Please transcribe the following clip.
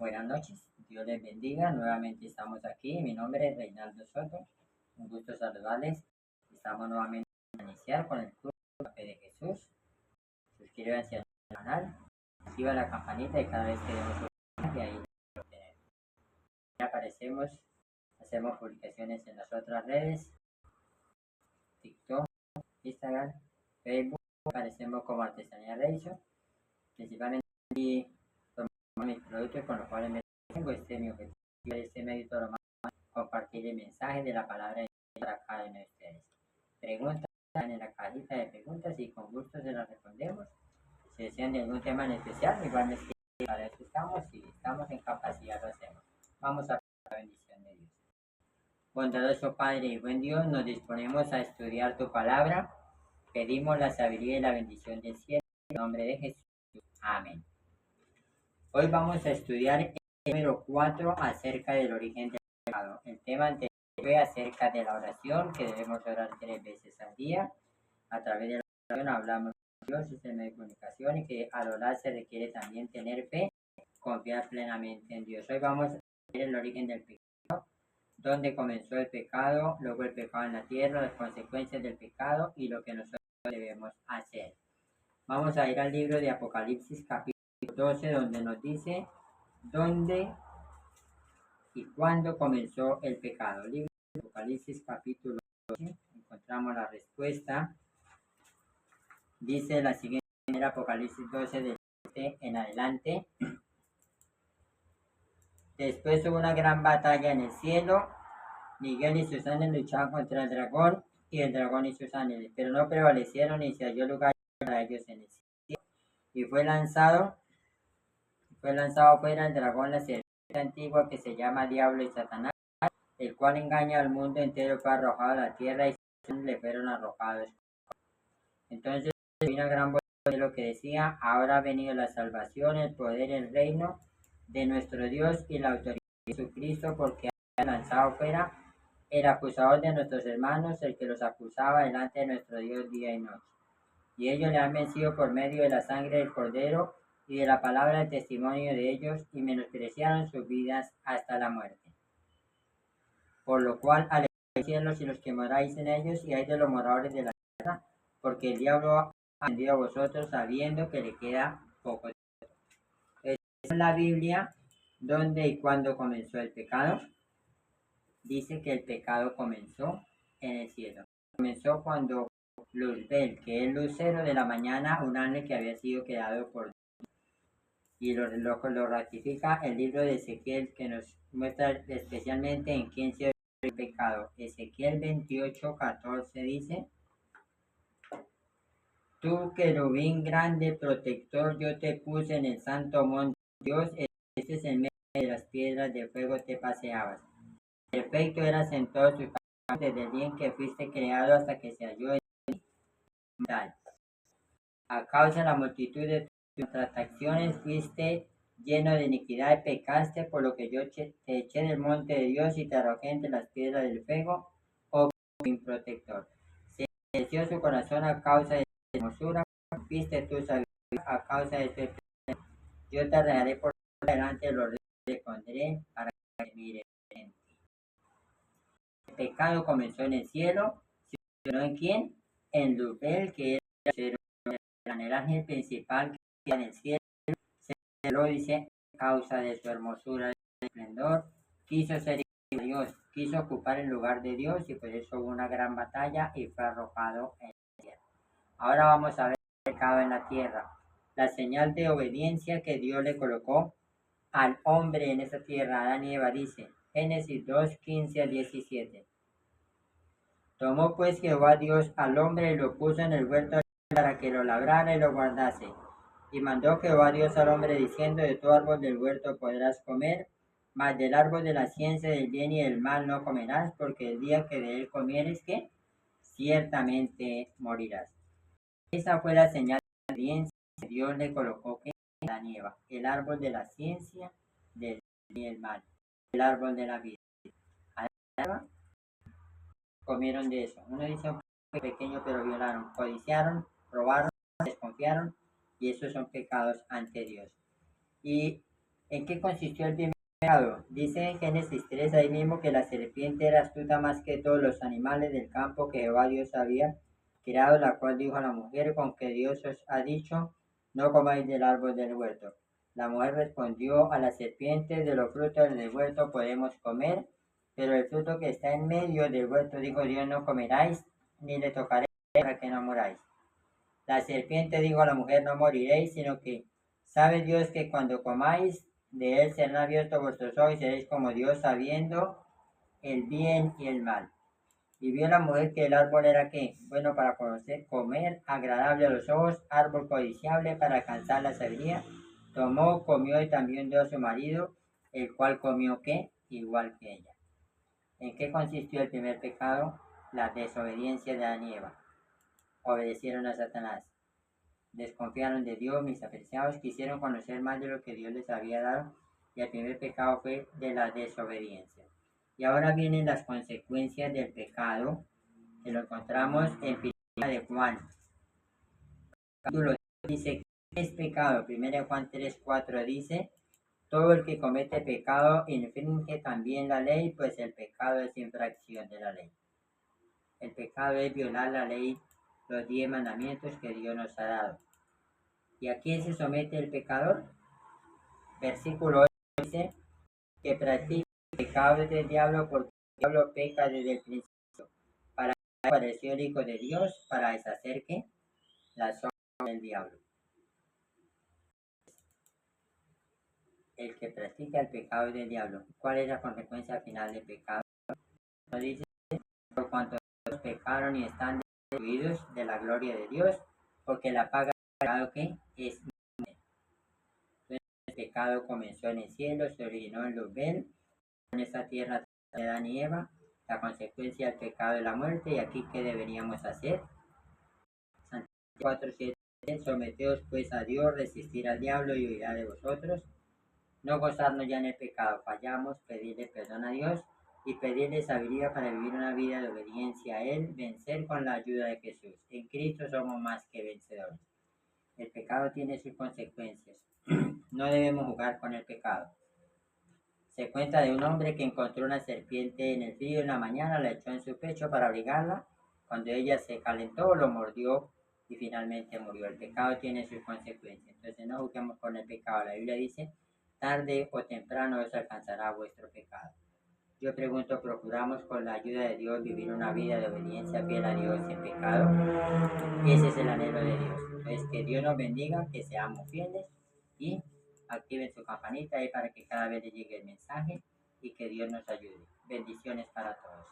Buenas noches, Dios les bendiga. Nuevamente estamos aquí. Mi nombre es Reinaldo Soto. Un gusto saludarles. Estamos nuevamente a iniciar con el curso de la Fe de Jesús. Suscríbanse al canal, activa la campanita y cada vez que demos un mensaje ahí lo obtener. Ya aparecemos, hacemos publicaciones en las otras redes, TikTok, Instagram, Facebook. Aparecemos como Artesanía Reisio. Principalmente mis productos con los cuales me tengo mi objetivo de este medio todo más compartir el mensaje de la palabra de Dios para cada uno de ustedes. Preguntas en la cajita de preguntas y con gusto se las respondemos. Si desean de algún tema en especial, igual me escriben, para eso estamos y estamos en capacidad lo hacemos. Vamos a la bendición de Dios. Bondadoso Padre y buen Dios, nos disponemos a estudiar tu palabra. Pedimos la sabiduría y la bendición del cielo. En el nombre de Jesús. Amén. Hoy vamos a estudiar el número 4 acerca del origen del pecado. El tema anterior fue acerca de la oración, que debemos orar 3 veces al día. A través de la oración hablamos de Dios, es el medio de comunicación, y que al orar se requiere también tener fe, confiar plenamente en Dios. Hoy vamos a ver el origen del pecado, dónde comenzó el pecado, luego el pecado en la tierra, las consecuencias del pecado y lo que nosotros debemos hacer. Vamos a ir al libro de Apocalipsis capítulo 12, donde nos dice dónde y cuándo comenzó el pecado. Libro de Apocalipsis capítulo 12, encontramos la respuesta. Dice la siguiente manera, Apocalipsis 12 del 7 en adelante. Después hubo una gran batalla en el cielo. Miguel y sus ángeles luchaban contra el dragón y el dragón y sus ángeles, pero no prevalecieron y se halló lugar para ellos en el cielo. Y fue lanzado fuera el dragón, la serpiente antigua que se llama Diablo y Satanás, el cual engaña al mundo entero, fue arrojado a la tierra y sus ángeles le fueron arrojados. Entonces vino una gran voz de lo que decía: ahora ha venido la salvación, el poder, el reino de nuestro Dios y la autoridad de Jesucristo, porque ha lanzado fuera el acusador de nuestros hermanos, el que los acusaba delante de nuestro Dios día y noche. Y ellos le han vencido por medio de la sangre del Cordero y de la palabra del testimonio de ellos, y menospreciaron sus vidas hasta la muerte. Por lo cual, alegraos los cielos y los que moráis en ellos, y hay de los moradores de la tierra, porque el diablo ha vendido a vosotros sabiendo que le queda poco tiempo. En la Biblia, ¿dónde y cuándo comenzó el pecado? Dice que el pecado comenzó en el cielo. Comenzó cuando Luzbel, que es lucero de la mañana, un ángel que había sido creado por Dios. Y lo ratifica el libro de Ezequiel, que nos muestra especialmente en quién se originó el pecado. Ezequiel 28:14 dice: tú, querubín grande, protector, yo te puse en el santo monte de Dios, es en medio de las piedras de fuego te paseabas. Perfecto eras en todos tus caminos, desde el día en que fuiste creado hasta que se halló en ti tal. A causa de la multitud de tus transacciones fuiste lleno de iniquidad y pecaste, por lo que yo te eché del monte de Dios y te arrojé entre las piedras del fuego, oh querubín protector. Se endureció su corazón a causa de tu hermosura, fuiste tu sabiduría a causa de tu excelencia. Yo te arreglaré por delante de los reyes, te pondré para que mire en ti. El pecado comenzó en el cielo, ¿se originó en quién? En Luzbel, que era el ángel principal que en el cielo, se lo dice a causa de su hermosura y esplendor, quiso ser hijo de Dios, quiso ocupar el lugar de Dios, y por eso hubo una gran batalla y fue arrojado en el cielo. Ahora vamos a ver el pecado en la tierra, la señal de obediencia que Dios le colocó al hombre en esa tierra. Adán y Eva, dice Génesis 2:15-17. Tomó pues Jehová Dios al hombre y lo puso en el huerto para que lo labrara y lo guardase. Y mandó Jehová Dios al hombre diciendo: de todo árbol del huerto podrás comer, mas del árbol de la ciencia del bien y del mal no comerás, porque el día que de él comieres, ¿qué? Ciertamente morirás. Esa fue la señal de obediencia que Dios le colocó a Adán y Eva: el árbol de la ciencia del bien y el mal, el árbol de la vida. Adán y Eva comieron de eso. Uno dice un pequeño, pero violaron, codiciaron, robaron, desconfiaron, y esos son pecados ante Dios. Y ¿En qué consistió el primer pecado? Dice en Génesis 3 ahí mismo que la serpiente era astuta más que todos los animales del campo que Jehová Dios había creado, la cual dijo a la mujer: con que Dios os ha dicho, no comáis del árbol del huerto. La mujer respondió a la serpiente: de los frutos del huerto podemos comer, pero el fruto que está en medio del huerto, dijo Dios, no comeráis, ni le tocaréis para que no moráis. La serpiente dijo a la mujer: no moriréis, sino que sabe Dios que cuando comáis de él serán abiertos vuestros ojos y seréis como Dios, sabiendo el bien y el mal. Y vio la mujer que el árbol era ¿qué? Bueno para conocer, comer, agradable a los ojos, árbol codiciable para alcanzar la sabiduría. Tomó, comió y también dio a su marido, el cual comió ¿qué? Igual que ella. ¿En qué consistió el primer pecado? La desobediencia de Adán y Eva. Obedecieron a Satanás. Desconfiaron de Dios, mis apreciados, quisieron conocer más de lo que Dios les había dado, y el primer pecado fue de la desobediencia. Y ahora vienen las consecuencias del pecado, que lo encontramos en Primera de Juan. Capítulo 3 dice: ¿qué es pecado? Primera de Juan 3:4 dice: todo el que comete pecado infringe también la ley, pues el pecado es infracción de la ley. El pecado es violar la ley, los 10 mandamientos que Dios nos ha dado. ¿Y a quién se somete el pecador? Versículo 8 dice que practica el pecado del diablo, porque el diablo peca desde el principio. Para eso apareció el Hijo de Dios, para deshacer ¿qué? Las obras del diablo. El que practica el pecado del diablo. ¿Cuál es la consecuencia final del pecado? Nos dice: por cuanto todos pecaron y están destituidos de la gloria de Dios, porque la paga del pecado ¿qué? Es muerte. Entonces el pecado comenzó en el cielo, se originó en Luzbel, en esta tierra de Adán y Eva. La consecuencia del pecado es la muerte. Y aquí ¿qué deberíamos hacer? Santiago 4:7: someteos pues a Dios, resistir al diablo y huirá de vosotros. No gozarnos ya en el pecado, fallamos, pedirle perdón a Dios y pedirle sabiduría para vivir una vida de obediencia a Él, vencer con la ayuda de Jesús. En Cristo somos más que vencedores. El pecado tiene sus consecuencias. No debemos jugar con el pecado. Se cuenta de un hombre que encontró una serpiente en el frío en la mañana, la echó en su pecho para abrigarla. Cuando ella se calentó, lo mordió y finalmente murió. El pecado tiene sus consecuencias. Entonces no juguemos con el pecado. La Biblia dice: tarde o temprano os alcanzará vuestro pecado. Yo pregunto: ¿procuramos con la ayuda de Dios vivir una vida de obediencia fiel a Dios sin pecado? Ese es el anhelo de Dios. Entonces que Dios nos bendiga, que seamos fieles y activen su campanita ahí para que cada vez les llegue el mensaje y que Dios nos ayude. Bendiciones para todos.